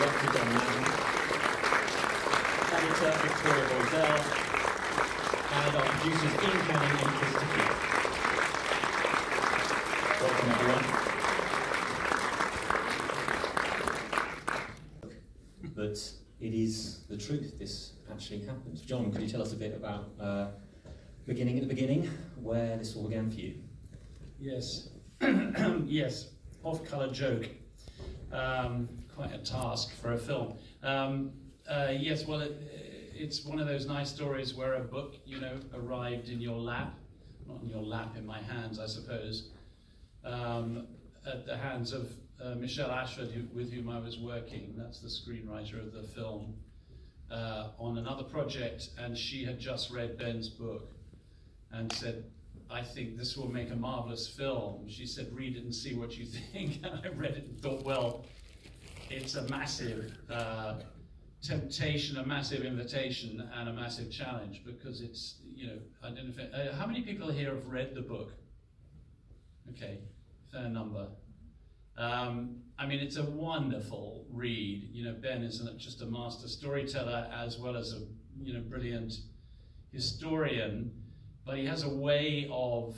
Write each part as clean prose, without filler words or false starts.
director John Madden, editor Victoria Boydell, and our producers Ian Fleming and Christopher Keith. Welcome everyone. But it is the truth, this actually happened. John, could you tell us a bit about beginning at the beginning, where this all began for you? Yes, yes, off-colour joke. Quite a task for a film. Yes, well, it's one of those nice stories where a book, you know, arrived in your lap, not in your lap, in my hands, I suppose, at the hands of Michelle Ashford, with whom I was working. That's the screenwriter of the film, on another project, and she had just read Ben's book and said, I think this will make a marvelous film. She said, read it and see what you think. And I read it and thought, well, it's a massive temptation, a massive invitation, and a massive challenge, because it's, you know, I don't know if how many people here have read the book? Okay, fair number. I mean, it's a wonderful read. You know, Ben isn't just a master storyteller as well as a, you know, brilliant historian, but he has a way of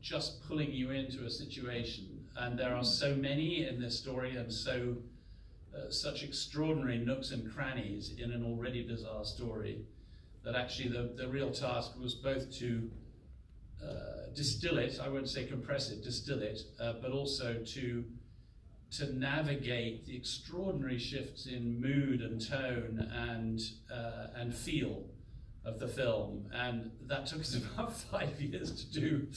just pulling you into a situation. And there are so many in this story, and such extraordinary nooks and crannies in an already bizarre story, that actually the real task was both to distill it, I won't say compress it, distill it, but also to navigate the extraordinary shifts in mood and tone and feel of the film. And that took us about 5 years to do,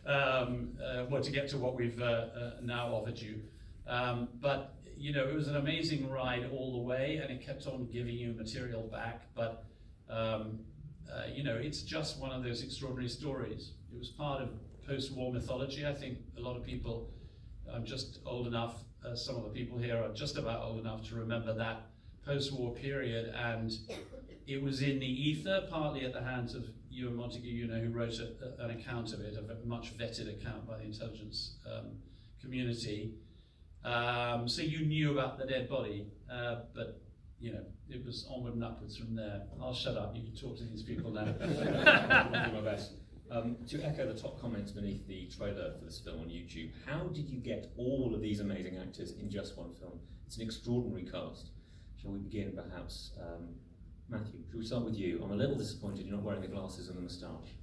well, to get to what we've now offered you. But, you know, it was an amazing ride all the way, and it kept on giving you material back. But, you know, it's just one of those extraordinary stories. It was part of post-war mythology. I think a lot of people, I'm just old enough, some of the people here are just about old enough to remember that post-war period, and it was in the ether, partly at the hands of Ewan Montague, you know, who wrote an account of it, a much vetted account by the intelligence community. So you knew about the dead body, but, you know, it was onward and upwards from there. I'll shut up, you can talk to these people now. I'll do my best. To echo the top comments beneath the trailer for this film on YouTube, how did you get all of these amazing actors in just one film? It's an extraordinary cast. Shall we begin, perhaps? Matthew, should we start with you? I'm a little disappointed you're not wearing the glasses and the moustache,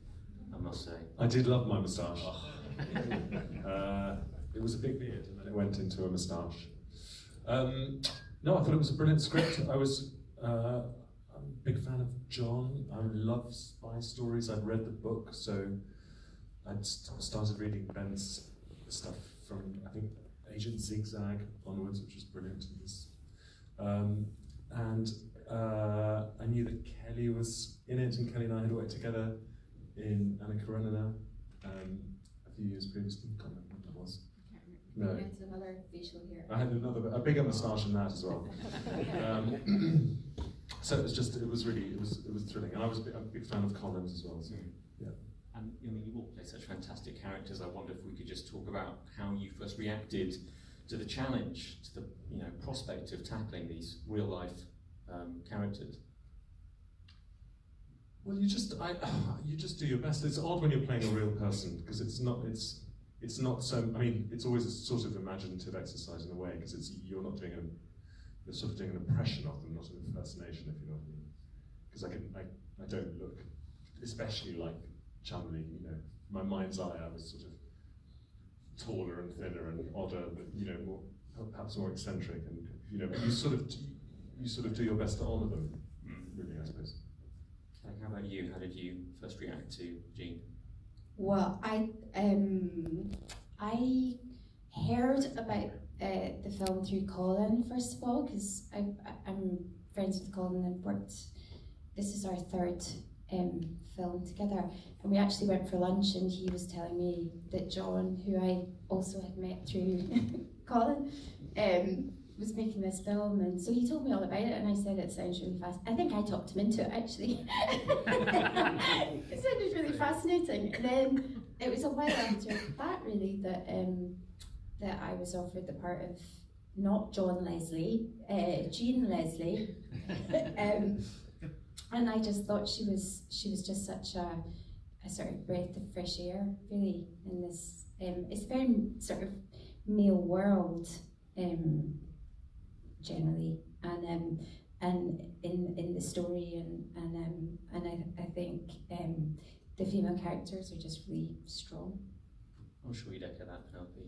I must say. I did love my moustache. It was a big beard, and then it went into a moustache. No, I thought it was a brilliant script. I'm a big fan of John. I love spy stories. I'd read the book, so I'd started reading Ben's stuff from, I think, Agent Zigzag onwards, which was brilliant. I knew that Kelly was in it, and Kelly and I had worked together in Anna Karenina a few years previously. I can't remember what that was. No. You had another facial hair. I had a bigger moustache than that as well. So it was thrilling, and I was a big fan of Collins as well. So, yeah. And I mean, you all play such fantastic characters. I wonder if we could just talk about how you first reacted to the challenge, to the, you know, prospect of tackling these real life characters. Well, you just do your best. It's odd when you're playing a real person, because it's not so. I mean, it's always a sort of imaginative exercise in a way, because you're sort of doing an impression of them, not an impersonation, if you know what I mean. Because I don't look especially like Chumley, you know. My mind's eye, I was sort of taller and thinner and odder, but, you know, perhaps more eccentric, and, you know, but you sort of do your best to honour them, really, I suppose. Okay, how about you? How did you first react to Jean? Well, I heard about the film through Colin, first of all, because I'm friends with Colin and worked. This is our third film together, and we actually went for lunch, and he was telling me that John, who I also had met through Colin, was making this film, and so he told me all about it, and I said it sounds really fast. I think I talked him into it, actually. It sounded really fascinating. And then it was a while after that, really, that I was offered the part of not John Leslie, Jean Leslie, and I just thought she was just such a sort of breath of fresh air, really, in this. It's a very sort of male world, generally, and in the story, and I think the female characters are just really strong. I'm sure you'd echo that, Penelope.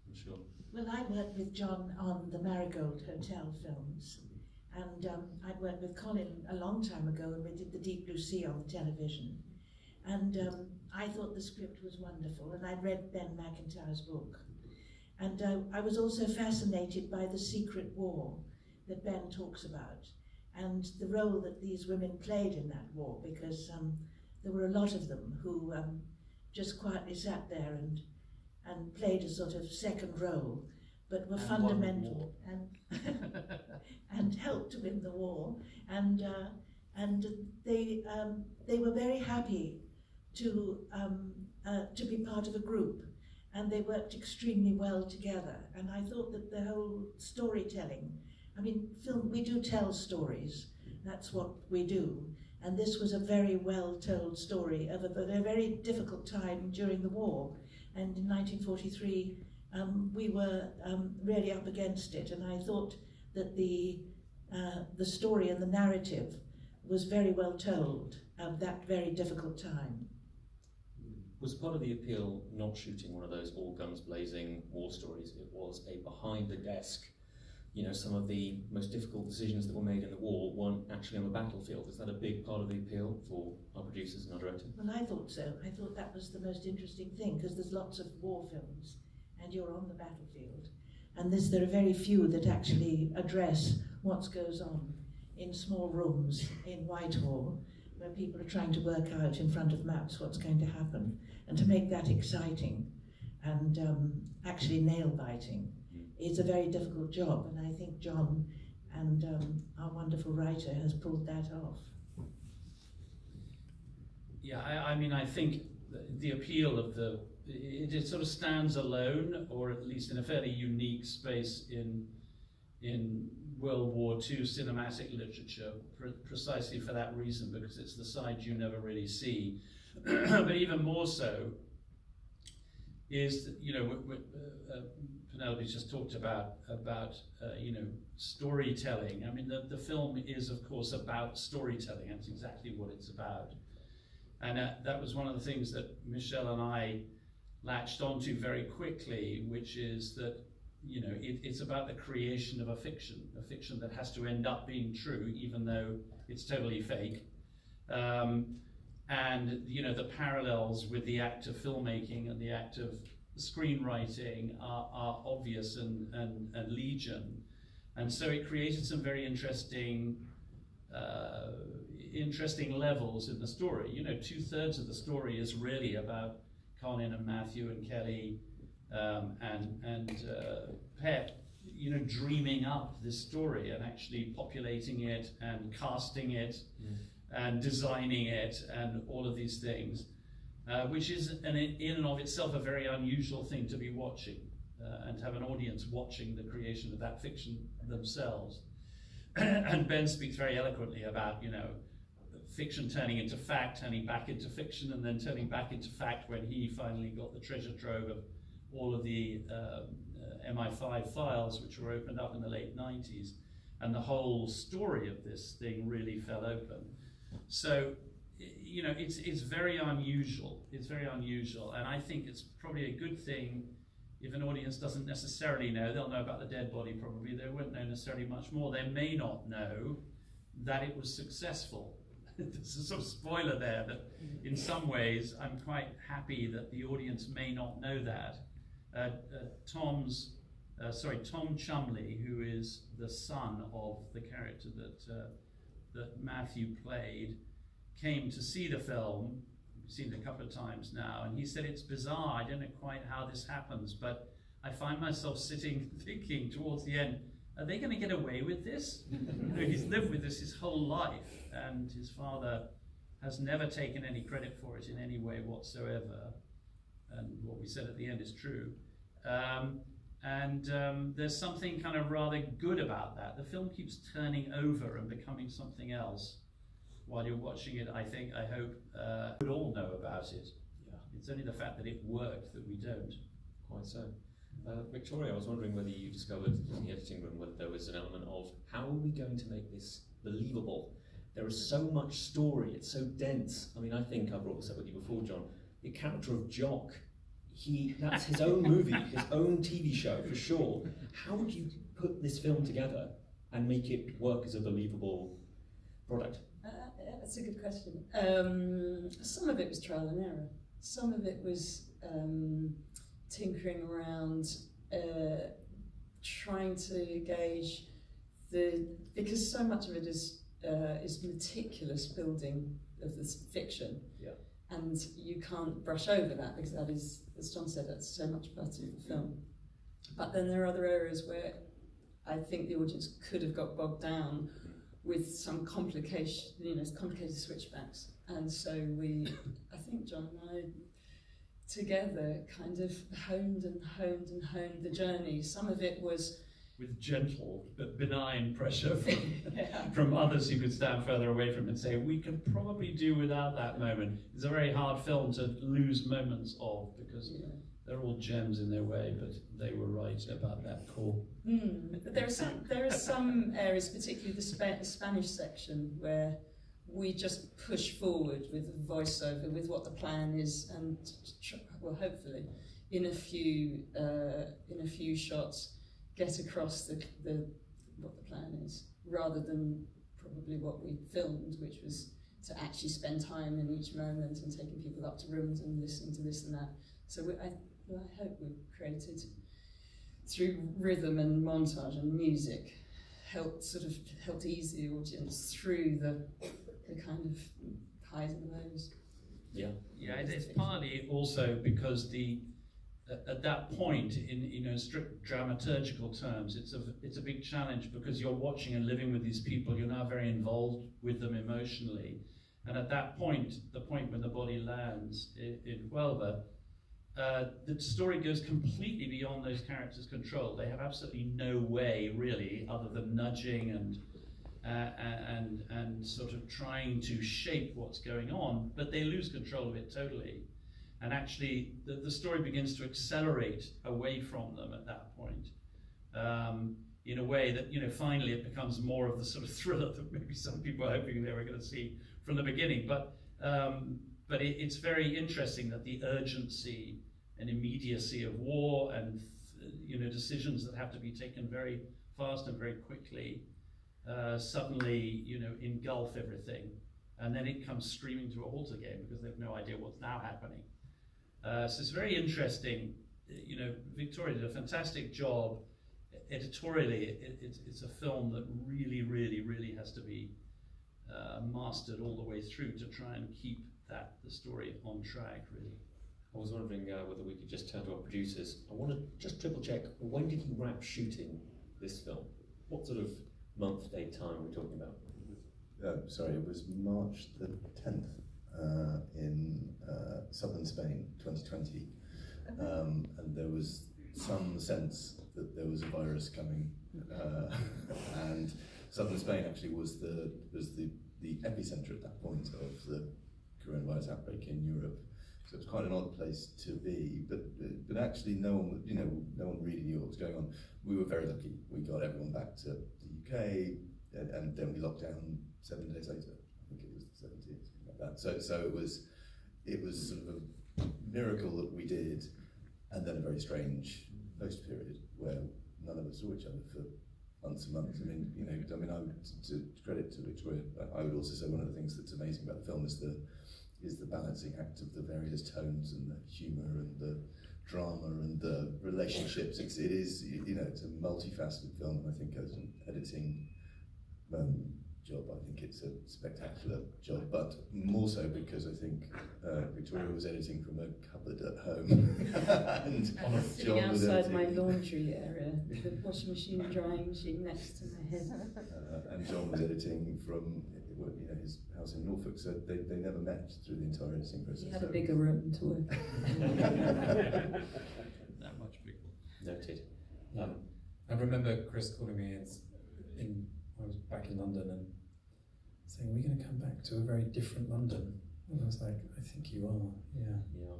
I'm sure. Well, I worked with John on the Marigold Hotel films, and I'd worked with Colin a long time ago, and we did The Deep Blue Sea on the television. And I thought the script was wonderful, and I'd read Ben McIntyre's book. And I was also fascinated by the secret war that Ben talks about, and the role that these women played in that war, because there were a lot of them who just quietly sat there and played a sort of second role, but were fundamental and helped to win the war. And they were very happy to be part of a group, and they worked extremely well together. And I thought that the whole storytelling, I mean, film, we do tell stories, that's what we do, and this was a very well told story of a very difficult time during the war. And in 1943 we were really up against it, and I thought that the story and the narrative was very well told of that very difficult time. Was part of the appeal not shooting one of those all guns blazing war stories? It was a behind the desk, you know, some of the most difficult decisions that were made in the war weren't actually on the battlefield. Is that a big part of the appeal for our producers and our directors? Well, I thought so. I thought that was the most interesting thing, because there's lots of war films and you're on the battlefield. And there are very few that actually address what goes on in small rooms in Whitehall, where people are trying to work out in front of maps what's going to happen, and to make that exciting and actually nail-biting is a very difficult job, and I think John and our wonderful writer has pulled that off. Yeah, I mean, I think the appeal of it sort of stands alone, or at least in a fairly unique space in World War II cinematic literature, precisely for that reason, because it's the side you never really see. But even more so is that, you know, Penelope just talked about you know, storytelling. I mean, the film is, of course, about storytelling. That's exactly what it's about. And that was one of the things that Michelle and I latched onto very quickly, which is that, you know, it's about the creation of a fiction that has to end up being true, even though it's totally fake. And, you know, the parallels with the act of filmmaking and the act of screenwriting are obvious and legion. And so it created some very interesting levels in the story. You know, 2/3 of the story is really about Colin and Matthew and Kelly and Pep, you know, dreaming up this story and actually populating it and casting it and designing it and all of these things, which is in and of itself a very unusual thing to be watching, and to have an audience watching the creation of that fiction themselves. And Ben speaks very eloquently about, you know, fiction turning into fact, turning back into fiction, and then turning back into fact when he finally got the treasure trove of all of the MI5 files, which were opened up in the late 90s, and the whole story of this thing really fell open. So, you know, it's very unusual. It's very unusual, and I think it's probably a good thing if an audience doesn't necessarily know. They'll know about the dead body probably. They won't know necessarily much more. They may not know that it was successful. There's a sort of spoiler there that in some ways I'm quite happy that the audience may not know that. Tom Chumley, who is the son of the character that Matthew played, came to see the film. We've seen it a couple of times now, and he said it's bizarre. I don't know quite how this happens, but I find myself sitting thinking towards the end, are they going to get away with this? You know, he's lived with this his whole life, and his father has never taken any credit for it in any way whatsoever. And what we said at the end is true. And there's something kind of rather good about that. The film keeps turning over and becoming something else while you're watching it. I hope we all know about it. Yeah. It's only the fact that it worked that we don't. Quite so. Victoria, I was wondering whether you discovered in the editing room whether there was an element of how are we going to make this believable? There is so much story, it's so dense. I mean, I think I brought this up with you before, John. The character of Jock, that's his own movie, his own TV show for sure. How would you put this film together and make it work as a believable product? That's a good question. Some of it was trial and error. Some of it was tinkering around, trying to gauge because so much of it is meticulous building of this fiction. Yeah. And you can't brush over that because that is, as John said, that's so much part of the film. But then there are other areas where I think the audience could have got bogged down with some complication, complicated switchbacks. And so I think John and I together kind of honed the journey. Some of it was with gentle but benign pressure from others who could stand further away from it and say, we could probably do without that moment. It's a very hard film to lose moments of because they're all gems in their way, but they were right about that call. But there are some areas, particularly the Spanish section, where we just push forward with a voiceover, with what the plan is, and well, hopefully, in a few shots, get across what the plan is, rather than probably what we filmed, which was to actually spend time in each moment and taking people up to rooms and listening to this and that. So I hope we've created, through rhythm and montage and music, helped ease the audience through the kind of highs and lows. Yeah, it's partly also because at that point, in strict dramaturgical terms, it's a big challenge because you're watching and living with these people. You're now very involved with them emotionally, and at that point, the point when the body lands in Huelva, the story goes completely beyond those characters' control. They have absolutely no way, really, other than nudging and sort of trying to shape what's going on, but they lose control of it totally. And actually, the story begins to accelerate away from them at that point, in a way that, finally it becomes more of the sort of thriller that maybe some people are hoping they were going to see from the beginning. But it's very interesting that the urgency and immediacy of war and decisions that have to be taken very fast and very quickly suddenly engulf everything, and then it comes screaming to a halt again because they have no idea what's now happening. So it's very interesting. Victoria did a fantastic job editorially. It's a film that really, really, really has to be mastered all the way through to try and keep the story on track, really. I was wondering whether we could just turn to our producers. I want to just triple check, when did you wrap shooting this film? What sort of month, date, time are we talking about? Sorry, it was March the 10th in southern Spain, 2020. And there was some sense that there was a virus coming. And southern Spain actually was the epicenter at that point of the coronavirus outbreak in Europe. So it was quite an odd place to be, but actually no one really knew what was going on. We were very lucky. We got everyone back to the UK, and then we locked down 7 days later. I think it was the 17th, something like that. So it was sort of a miracle that we did, and then a very strange post period where none of us saw each other for months and months. I mean, I would, to credit to Victoria, I would also say one of the things that's amazing about the film is the balancing act of the various tones and the humour and the drama and the relationships. It's a multifaceted film, and I think as an editing job, I think it's a spectacular job, but more so because I think Victoria was editing from a cupboard at home. And sitting outside my laundry area, with the washing machine and drying machine next to my head. And John was editing from his house in Norfolk, so they never met through the entire editing process. He had a bigger room to work. That much bigger. Noted. I remember Chris calling me I was back in London and saying, "We're going to come back to a very different London." And I was like, "I think you are, yeah." Yeah.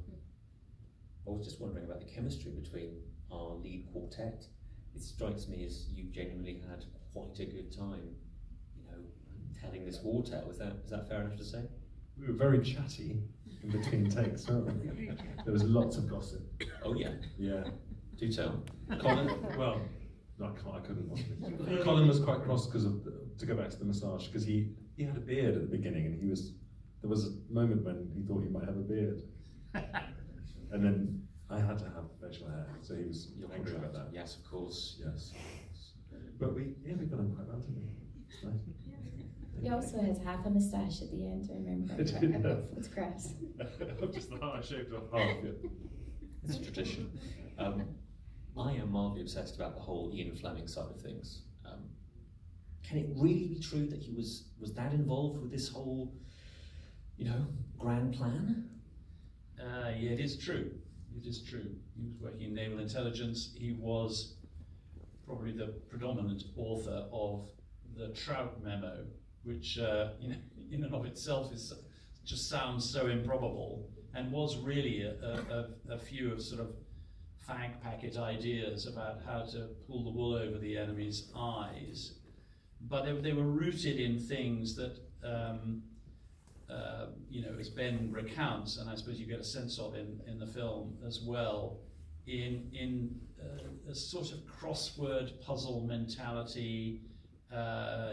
I was just wondering about the chemistry between our lead quartet. It strikes me as you genuinely had quite a good time, you know, telling this war tale. Is that fair enough to say? We were very chatty in between takes, weren't we? There was lots of gossip. Oh yeah. Yeah. Do tell. Colin? Well, I couldn't watch it. Colin was quite cross to go back to the massage, because he had a beard at the beginning, and there was a moment when he thought he might have a beard. And then I had to have facial hair, so he was angry about that. Yes, of course. Yes. But we got on quite well, didn't we? It's nice. He also had half a moustache at the end, I remember. I've got photographs. Just the half, I shaved off half, yeah. It's a tradition. I am mildly obsessed about the whole Ian Fleming side of things. Can it really be true that he was that involved with this whole, you know, grand plan? Yeah, it is true. It is true. He was working in naval intelligence. He was probably the predominant author of the Trout memo, which, in and of itself just sounds so improbable, and was really a few of sort of fag packet ideas about how to pull the wool over the enemy's eyes. But they were rooted in things that, as Ben recounts, and I suppose you get a sense of in the film as well, in a sort of crossword puzzle mentality,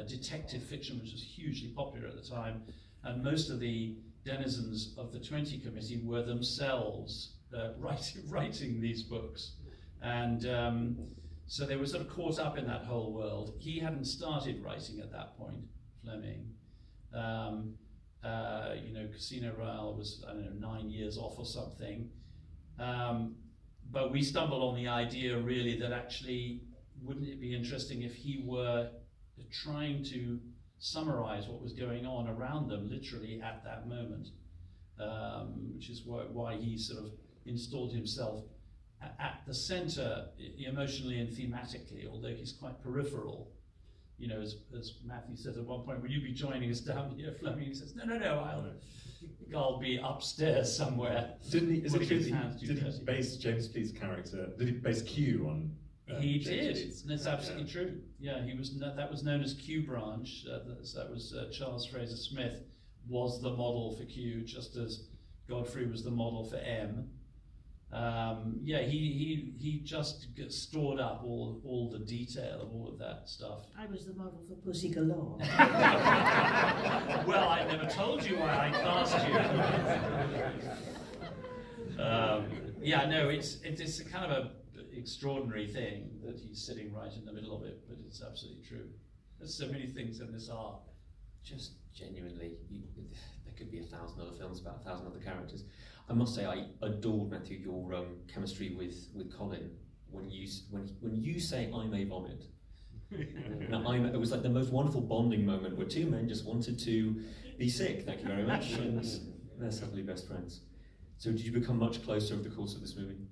detective fiction, which was hugely popular at the time, and most of the denizens of the 20 Committee were themselves writing these books. And so they were sort of caught up in that whole world. He hadn't started writing at that point, Fleming. Casino Royale was, 9 years off or something. But we stumbled on the idea really that actually, wouldn't it be interesting if he were trying to summarize what was going on around them literally at that moment, which is why he sort of installed himself at the center emotionally and thematically, although he's quite peripheral. You know, as Matthew says at one point, "Will you be joining us down here?" Fleming says, No, I'll be upstairs somewhere. Did he base James Fleet's character? Did he base Q on? He did. And that's absolutely true. Yeah, that was known as Q Branch. That was Charles Fraser Smith was the model for Q, just as Godfrey was the model for M. He just stored up all the detail of all of that stuff. I was the model for Pussy Galore. Well, I never told you why I cast you. It's a kind of a extraordinary thing that he's sitting right in the middle of it, but it's absolutely true. There's so many things in this art. Just genuinely, there could be 1,000 other films about 1,000 other characters. I must say, I adored, Matthew, your chemistry with Colin. When you say "I may vomit," now, it was like the most wonderful bonding moment where two men just wanted to be sick. Thank you very much, and they're suddenly best friends. So, did you become much closer over the course of this movie?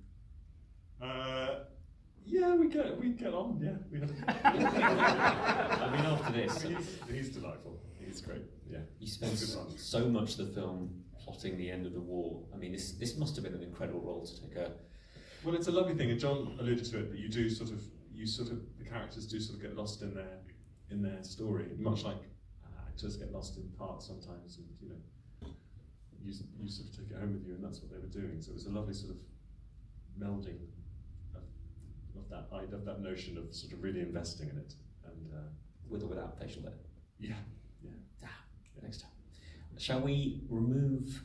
Yeah, we get on. Yeah, we have. I mean, after this, he's delightful. He's great. Yeah, you spent so much of the film plotting the end of the war. I mean, this must have been an incredible role to take a. Well, it's a lovely thing, and John alluded to it. That you do the characters do sort of get lost in their story, much like actors get lost in parts sometimes, and you sort of take it home with you, and that's what they were doing. So it was a lovely sort of melding of that notion of sort of really investing in it, and with or without facial hair. Yeah. Next time. Shall we remove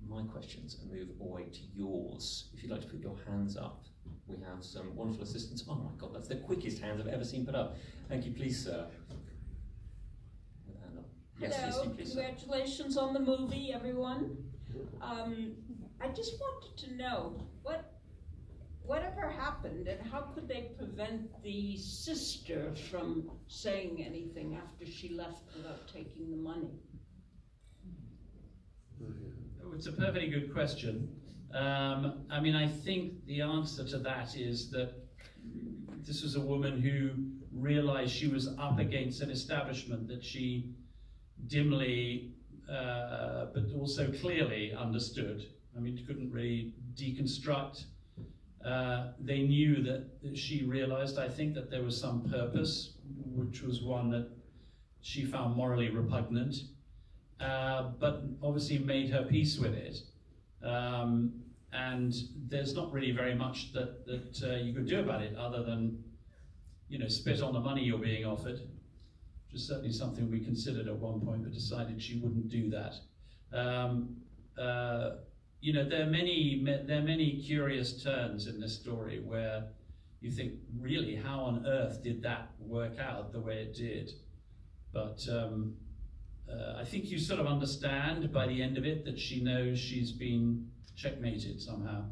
my questions and move away to yours? If you'd like to put your hands up, we have some wonderful assistants. Oh my God, that's the quickest hands I've ever seen put up. Thank you, please, sir. Yes, Hello, yes, please, congratulations on the movie, everyone. I just wanted to know whatever happened and how could they prevent the sister from saying anything after she left without taking the money? Oh, it's a perfectly good question. I think the answer to that is that this was a woman who realized she was up against an establishment that she dimly, but also clearly understood. I mean, couldn't really deconstruct. They knew that she realized, I think, that there was some purpose, which was one that she found morally repugnant, but obviously made her peace with it. And there's not really very much that you could do about it other than, spit on the money you're being offered, which is certainly something we considered at one point, but decided she wouldn't do that. There are many curious turns in this story where you think, really, how on earth did that work out the way it did? But I think you sort of understand by the end of it that she knows she's been checkmated somehow.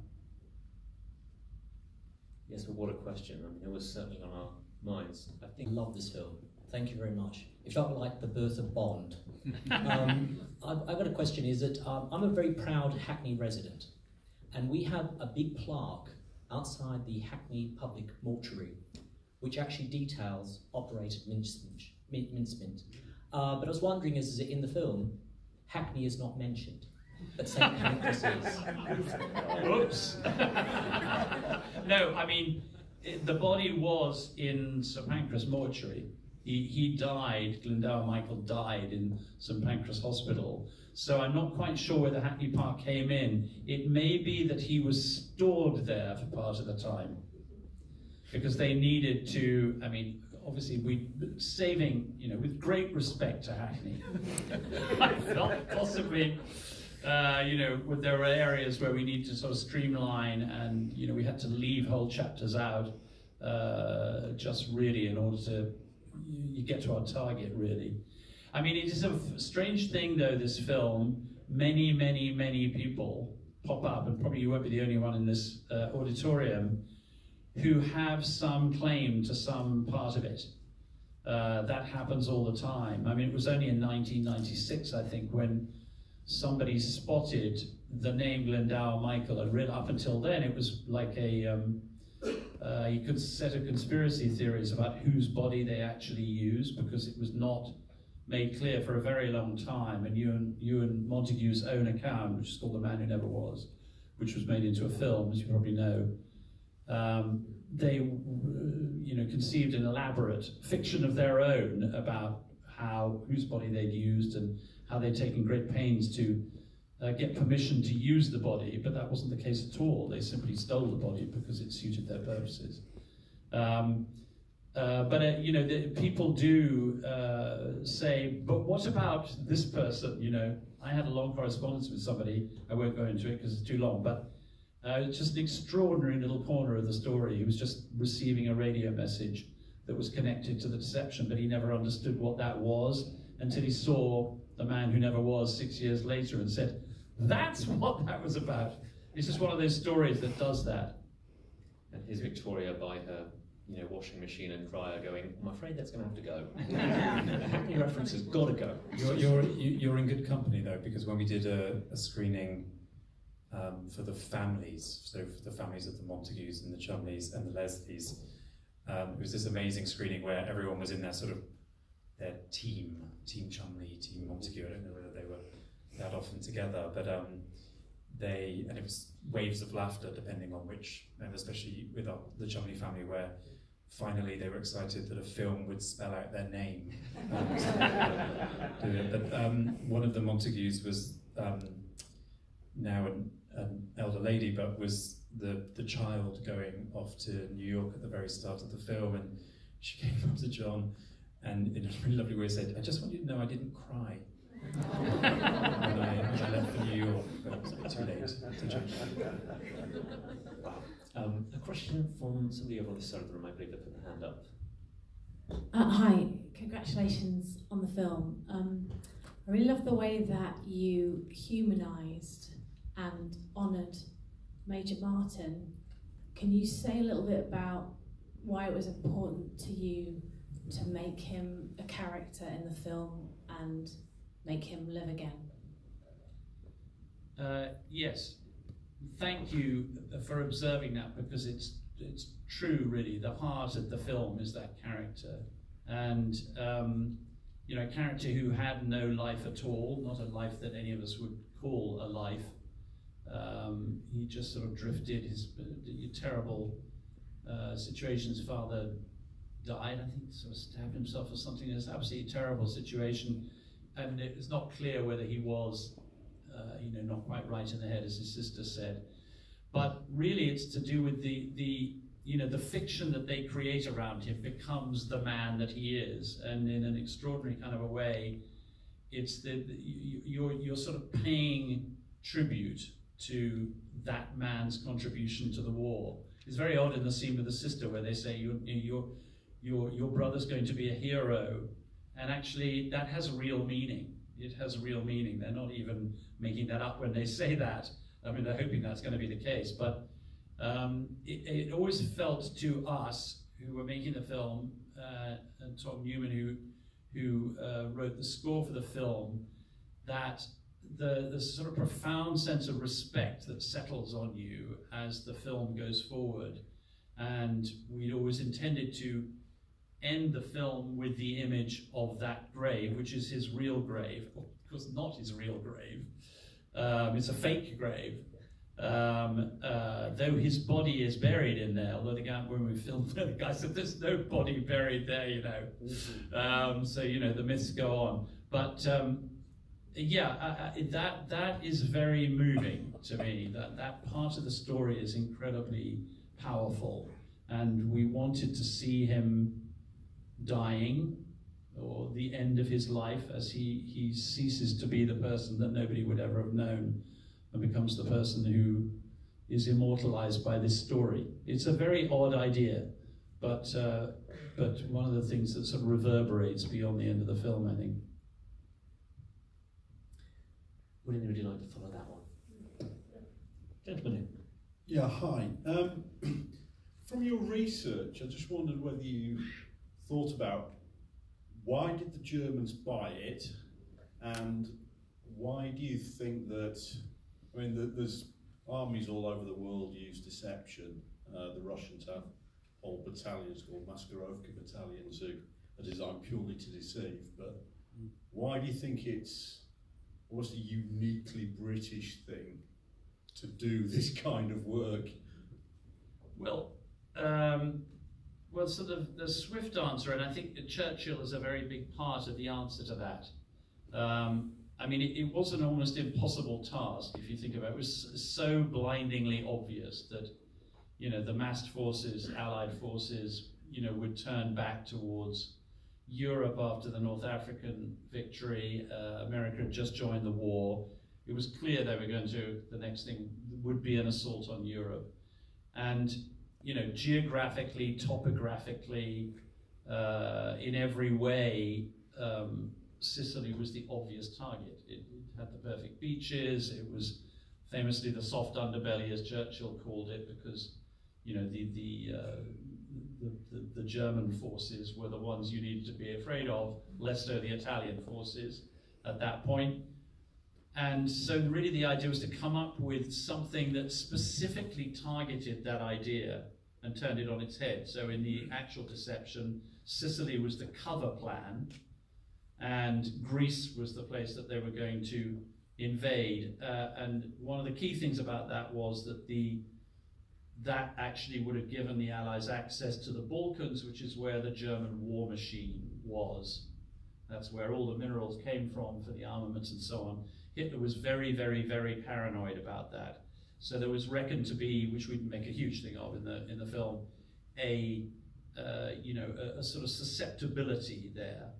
Yes, but what a question. I mean, it was certainly on our minds. I think. I love this film. Thank you very much. It felt like the birth of Bond. I've got a question. Is that I'm a very proud Hackney resident, and we have a big plaque outside the Hackney Public Mortuary, which actually details Operation Mincemeat. But I was wondering, is in the film, Hackney is not mentioned, but St. Pancras is. Oops. No, I mean, the body was in St. Pancras Mortuary. He died, Glendower Michael died in St. Pancras Hospital. So I'm not quite sure where the Hackney Park came in. It may be that he was stored there for part of the time, because they needed to, I mean, obviously saving, with great respect to Hackney. I felt possibly, there were areas where we need to sort of streamline, and, we had to leave whole chapters out, just really in order to, you get to our target, really. I mean, it is a strange thing, though, this film. Many, many, many people pop up, and probably you won't be the only one in this auditorium, who have some claim to some part of it. That happens all the time. I mean, it was only in 1996, I think, when somebody spotted the name Glendower Michael, and really up until then it was like a, you could set a conspiracy theories about whose body they actually used, because it was not made clear for a very long time. And Ewan Montague's own account, which is called The Man Who Never Was, which was made into a film, as you probably know, they conceived an elaborate fiction of their own about whose body they'd used, and how they'd taken great pains to get permission to use the body, but that wasn't the case at all. They simply stole the body because it suited their purposes. People do say, but what about this person? I had a long correspondence with somebody. I won't go into it because it's too long, but it's just an extraordinary little corner of the story. He was just receiving a radio message that was connected to the deception, but he never understood what that was until he saw The Man Who Never Was 6 years later and said, that's what that was about. It's just one of those stories that does that. And here's Victoria by her washing machine and dryer going, I'm afraid that's going to have to go. The Hackney reference has got to go. You're in good company, though, because when we did a screening for the families, so for the families of the Montagues and the Chumleys and the Leslies, it was this amazing screening where everyone was in their sort of their team Chumley, team Montague. I don't know whether they were that often together, but and it was waves of laughter depending on which, and especially with the Chumley family, where finally they were excited that a film would spell out their name. But one of the Montagues was now an elder lady, but was the child going off to New York at the very start of the film, and she came up to John and in a really lovely way said, I just want you to know I didn't cry when I left for New York, but it was a bit too late to judge. A question from somebody over on this side of the room. I believe they put their hand up. Hi, congratulations on the film. I really love the way that you humanised and honoured Major Martin. Can you say a little bit about why it was important to you to make him a character in the film and make him live again? Yes, thank you for observing that, because it's it's true, really. The heart of the film is that character, and you know, a character who had no life at all, not a life that any of us would call a life. He just sort of drifted. His terrible situation. His father died, I think, sort of stabbed himself or something. It was an absolutely terrible situation, and it was not clear whether he was, you know, not quite right in the head, as his sister said. But really, it's to do with you know, the fiction that they create around him becomes the man that he is, and in an extraordinary kind of a way, it's you're sort of paying tribute to that man's contribution to the war. It's very odd in the scene with the sister where they say your brother's going to be a hero, and actually that has a real meaning. It has a real meaning. They're not even making that up when they say that. I mean, they're hoping that's going to be the case, but it always felt to us who were making the film, and Tom Newman, who wrote the score for the film, that the sort of profound sense of respect that settles on you as the film goes forward. And we'd always intended to end the film with the image of that grave, which is his real grave. Of course, not his real grave. It's a fake grave. Though his body is buried in there, although the guy, when we filmed it, the guy said there's no body buried there, you know. So, you know, the myths go on. But yeah, that is very moving to me. That part of the story is incredibly powerful, and we wanted to see him dying, or the end of his life, as he ceases to be the person that nobody would ever have known, and becomes the person who is immortalized by this story. It's a very odd idea, but one of the things that sort of reverberates beyond the end of the film, I think. Would anybody like to follow that one? Gentlemen. Yeah, hi. From your research, I just wondered whether you thought about why did the Germans buy it, and why do you think that, I mean, there's armies all over the world use deception. The Russians have whole battalions called Maskirovka battalions who are designed purely to deceive, but why do you think it's almost a uniquely British thing to do this kind of work? Well, sort of the swift answer, and I think that Churchill is a very big part of the answer to that. I mean, it was an almost impossible task, if you think about it. It was so blindingly obvious that, you know, the massed forces, Allied forces, you know, would turn back towards Europe after the North African victory. America had just joined the war. It was clear they were going to, the next thing would be an assault on Europe. And, you know, geographically, topographically, in every way, Sicily was the obvious target. It had the perfect beaches. It was famously the soft underbelly, as Churchill called it, because, you know, the German forces were the ones you needed to be afraid of, less so the Italian forces at that point. And so really the idea was to come up with something that specifically targeted that idea and turned it on its head. So in the actual deception, Sicily was the cover plan, and Greece was the place that they were going to invade. And one of the key things about that was that that actually would have given the Allies access to the Balkans, which is where the German war machine was. That's where all the minerals came from for the armaments and so on. Hitler was very, very, very paranoid about that. So there was reckoned to be, which we make a huge thing of in the film, a sort of susceptibility there.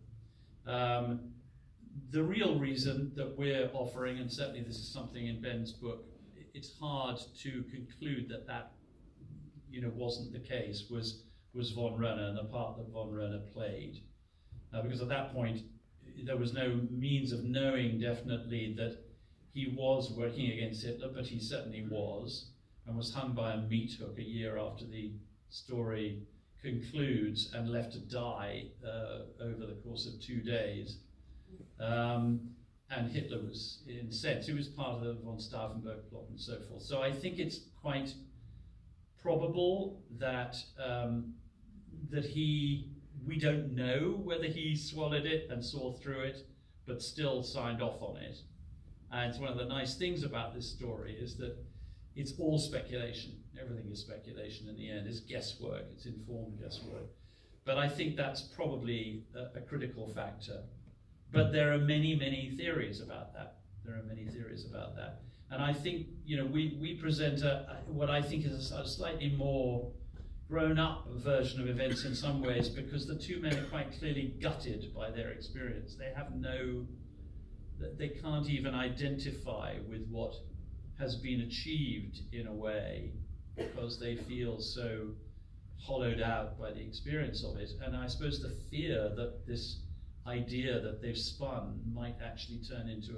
The real reason that we're offering, and certainly this is something in Ben's book, it's hard to conclude that wasn't the case, was von Rönner and the part that von Rönner played. Because at that point, there was no means of knowing definitely that he was working against Hitler, but he certainly was, and was hung by a meat hook a year after the story concludes and left to die over the course of 2 days. And Hitler was incensed. He was part of the von Stauffenberg plot and so forth. So I think it's quite probable that we don't know whether he swallowed it and saw through it, but still signed off on it. And it's one of the nice things about this story is that it's all speculation. Everything is speculation in the end. It's guesswork. It's informed guesswork. But I think that's probably a critical factor. But there are many, many theories about that. And I think, we present what I think is a slightly more grown-up version of events in some ways, because the two men are quite clearly gutted by their experience. They can't even identify with what has been achieved in a way, because they feel so hollowed out by the experience of it. And I suppose the fear that this idea that they've spun might actually turn into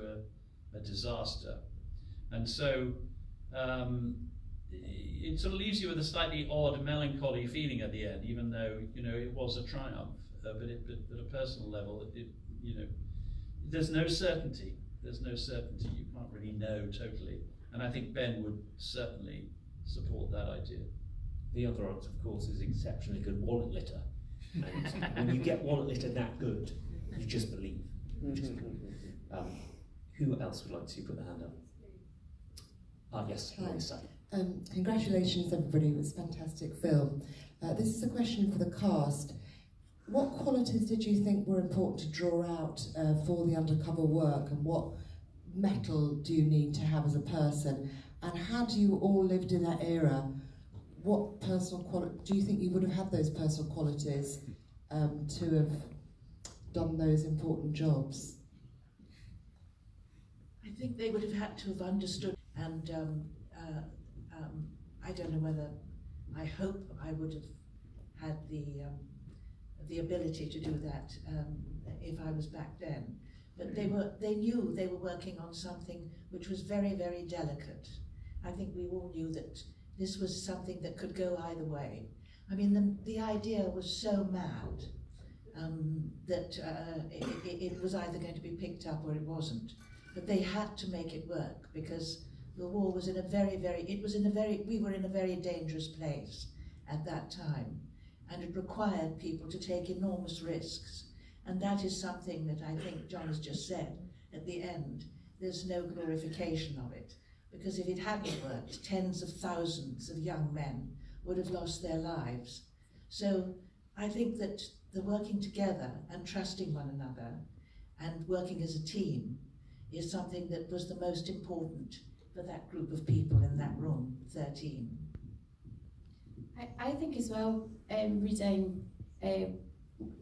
a disaster. And so it sort of leaves you with a slightly odd, melancholy feeling at the end, even though it was a triumph. But at a personal level, there's no certainty. There's no certainty. You can't really know totally. And I think Ben would certainly support that idea. The other answer, of course, is exceptionally good wallet litter. And when you get wallet litter that good, you just believe. Who else would like to put their hand up? Yes, on this side. Congratulations, everybody. It was a fantastic film. This is a question for the cast. What qualities did you think were important to draw out for the undercover work, and what mettle do you need to have as a person? And had you all lived in that era, what personal quality do you think you would have had those personal qualities to have done those important jobs? I think they would have had to have understood, and I don't know whether, I hope I would have had the ability to do that if I was back then. But they knew they were working on something which was very, very delicate. I think we all knew that this was something that could go either way. I mean, the idea was so mad that it was either going to be picked up or it wasn't. But they had to make it work, because the war was in a we were in a very dangerous place at that time, and it required people to take enormous risks. And that is something that I think John has just said at the end. There's no glorification of it, because if it hadn't worked, tens of thousands of young men would have lost their lives. So I think that the working together and trusting one another and working as a team is something that was the most important for that group of people in that room, 13. I think as well, reading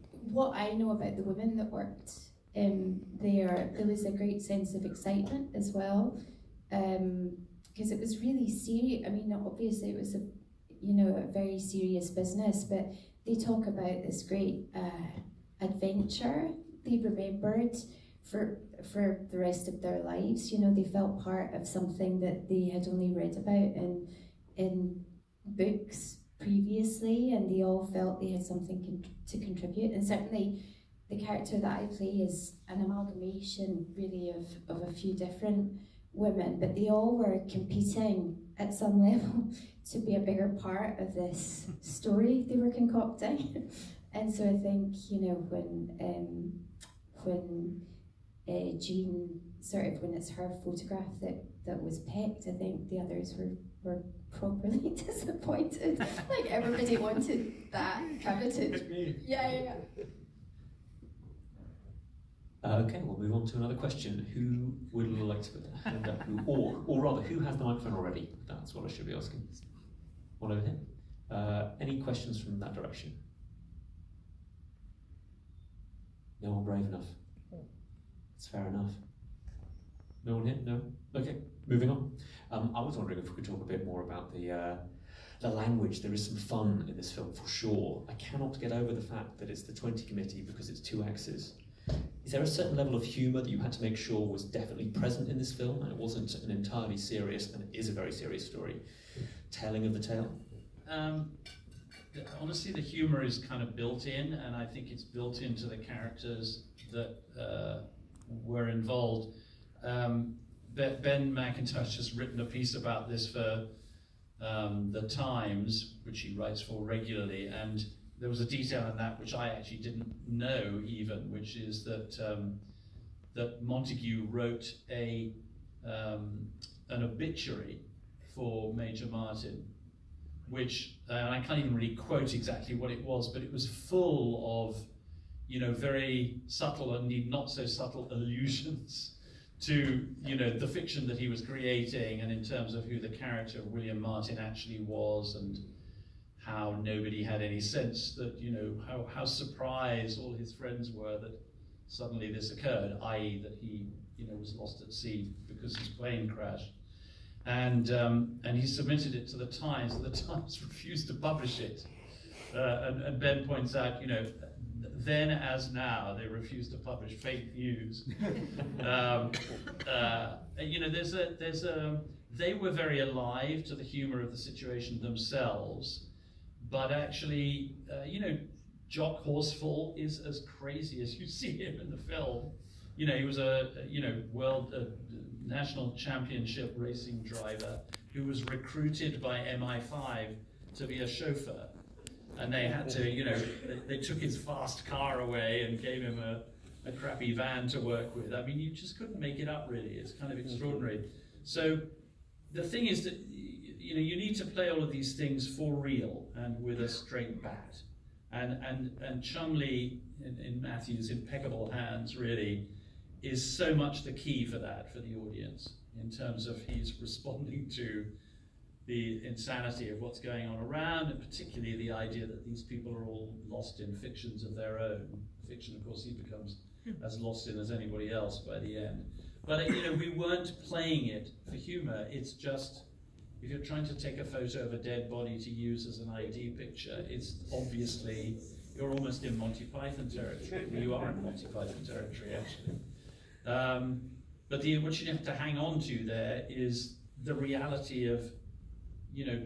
what I know about the women that worked there was a great sense of excitement as well, because it was really serious. I mean, obviously it was a very serious business, but they talk about this great adventure they remembered for the rest of their lives. They felt part of something that they had only read about in books previously, and they all felt they had something to contribute. And certainly the character that I play is an amalgamation really of a few different women, but they all were competing at some level to be a bigger part of this story they were concocting. And so I think, when Jean, when it's her photograph that was picked, I think the others were properly disappointed. Like, everybody wanted that, coveted. Yeah. Okay, we'll move on to another question. Who would like to put their hand up? Or rather, who has the microphone already? That's what I should be asking. One over here. Any questions from that direction? No one brave enough? It's fair enough. No one here? No? Okay, moving on. I was wondering if we could talk a bit more about the language. There is some fun in this film, for sure. I cannot get over the fact that it's the 20 committee because it's 2 X's. Is there a certain level of humour that you had to make sure was definitely present in this film, and it wasn't an entirely serious, and it is a very serious story, telling of the tale? Honestly, the humour is kind of built in, and I think it's built into the characters that were involved. Ben McIntosh has written a piece about this for the Times, which he writes for regularly, and there was a detail in that which I actually didn't know even, which is that that Montagu wrote an obituary for Major Martin, which I can't even really quote exactly what it was, but it was full of, you know, very subtle and indeed not so subtle allusions to, you know, the fiction that he was creating, and in terms of who the character of William Martin actually was, and how nobody had any sense that, you know, how surprised all his friends were that suddenly this occurred, i.e. that he, you know, was lost at sea because his plane crashed. And he submitted it to the Times, and the Times refused to publish it. And Ben points out, you know, then as now, they refuse to publish fake news. You know, they were very alive to the humor of the situation themselves, but actually, you know, Jock Horsfall is as crazy as you see him in the film. You know, he was a world national championship racing driver who was recruited by MI5 to be a chauffeur. And they had to, you know, they took his fast car away and gave him a crappy van to work with. I mean, you just couldn't make it up, really. It's kind of extraordinary. So the thing is that, you know, you need to play all of these things for real and with a straight bat. And Chumley, in Matthew's impeccable hands, really, is so much the key for that, for the audience, in terms of he's responding to the insanity of what's going on around, and particularly the idea that these people are all lost in fictions of their own. Fiction, of course, he becomes as lost in as anybody else by the end. But, you know, we weren't playing it for humor. It's just, if you're trying to take a photo of a dead body to use as an ID picture, it's obviously, you're almost in Monty Python territory. Well, you are in Monty Python territory, actually. But what you have to hang on to there is the reality of, you know,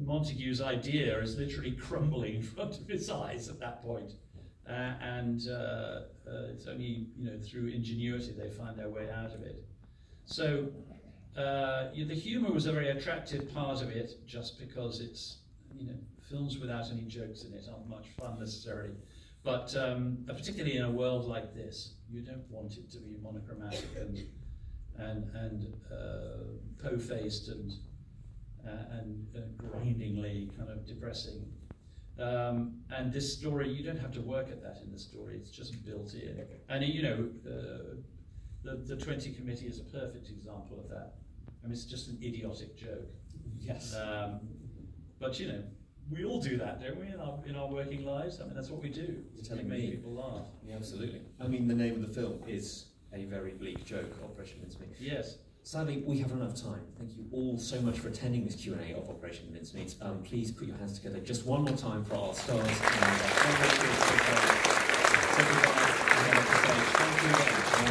Montagu's idea is literally crumbling in front of his eyes at that point. It's only, you know, through ingenuity they find their way out of it. So the humor was a very attractive part of it, just because it's, you know, films without any jokes in it aren't much fun necessarily. But particularly in a world like this, you don't want it to be monochromatic and po-faced and grindingly kind of depressing. And this story, you don't have to work at that in the story, it's just built in. And you know, the 20 Committee is a perfect example of that. I mean, it's just an idiotic joke. Yes. But you know, we all do that, don't we, in our working lives? I mean, that's what we do. We make people laugh. Yeah, absolutely. I mean, the name of the film is a very bleak joke, Operation Mincemeat. Yes. Sadly, we have run out of time. Thank you all so much for attending this Q&A of Operation Mincemeat. Please put your hands together just one more time for our stars and our Thank you very much.